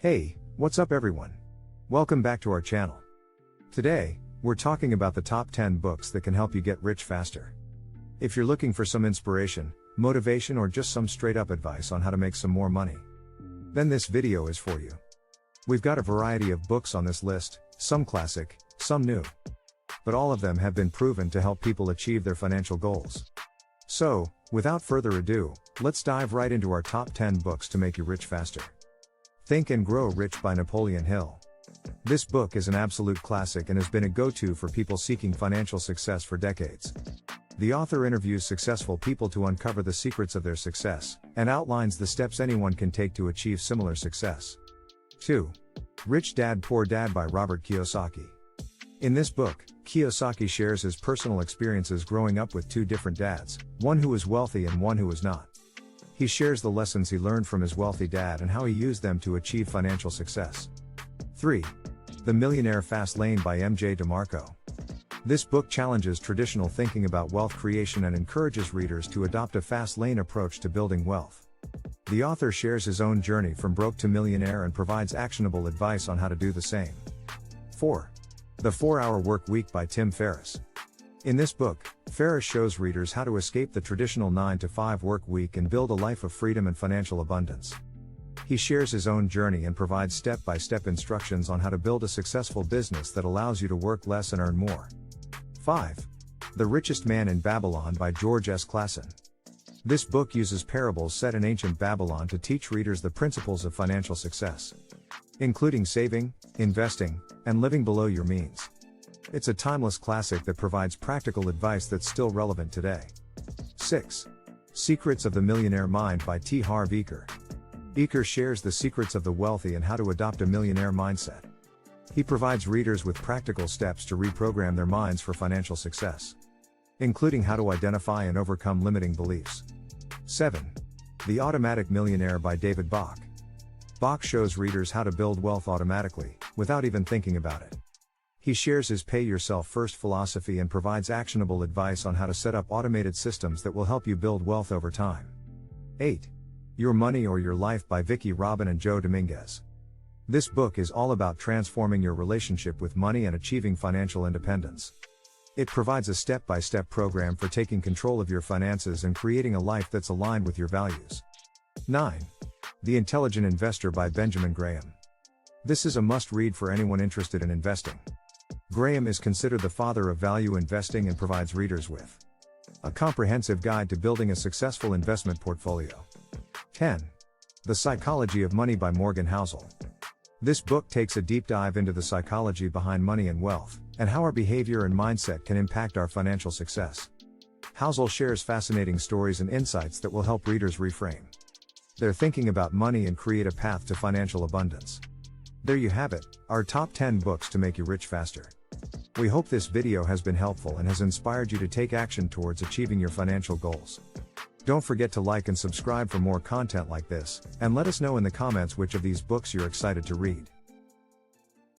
Hey, what's up everyone? Welcome back to our channel. Today, we're talking about the top 10 books that can help you get rich faster. If you're looking for some inspiration, motivation or just some straight up advice on how to make some more money, then this video is for you. We've got a variety of books on this list, some classic, some new. But all of them have been proven to help people achieve their financial goals. So, without further ado, let's dive right into our top 10 books to make you rich faster. Think and Grow Rich by Napoleon Hill. This book is an absolute classic and has been a go-to for people seeking financial success for decades. The author interviews successful people to uncover the secrets of their success, and outlines the steps anyone can take to achieve similar success. 2. Rich Dad Poor Dad by Robert Kiyosaki. In this book, Kiyosaki shares his personal experiences growing up with two different dads, one who was wealthy and one who was not. He shares the lessons he learned from his wealthy dad and how he used them to achieve financial success. 3. The Millionaire Fast Lane by M.J. DeMarco. This book challenges traditional thinking about wealth creation and encourages readers to adopt a fast lane approach to building wealth. The author shares his own journey from broke to millionaire and provides actionable advice on how to do the same. 4. The 4-Hour Work Week by Tim Ferriss. In this book, Ferriss shows readers how to escape the traditional 9-to-5 work week and build a life of freedom and financial abundance. He shares his own journey and provides step-by-step instructions on how to build a successful business that allows you to work less and earn more. 5. The Richest Man in Babylon by George S. Clason. This book uses parables set in ancient Babylon to teach readers the principles of financial success, including saving, investing, and living below your means. It's a timeless classic that provides practical advice that's still relevant today. 6. Secrets of the Millionaire Mind by T. Harv Eker. Eker shares the secrets of the wealthy and how to adopt a millionaire mindset. He provides readers with practical steps to reprogram their minds for financial success, including how to identify and overcome limiting beliefs. 7. The Automatic Millionaire by David Bach. Bach shows readers how to build wealth automatically, without even thinking about it. He shares his pay yourself first philosophy and provides actionable advice on how to set up automated systems that will help you build wealth over time. 8. Your Money or Your Life by Vicki Robin and Joe Dominguez. This book is all about transforming your relationship with money and achieving financial independence. It provides a step-by-step program for taking control of your finances and creating a life that's aligned with your values. 9. The Intelligent Investor by Benjamin Graham. This is a must-read for anyone interested in investing. Graham is considered the father of value investing and provides readers with a comprehensive guide to building a successful investment portfolio. 10. The Psychology of Money by Morgan Housel. This book takes a deep dive into the psychology behind money and wealth, and how our behavior and mindset can impact our financial success. Housel shares fascinating stories and insights that will help readers reframe their thinking about money and create a path to financial abundance. There you have it, our top 10 books to make you rich faster. We hope this video has been helpful and has inspired you to take action towards achieving your financial goals. Don't forget to like and subscribe for more content like this, and let us know in the comments which of these books you're excited to read.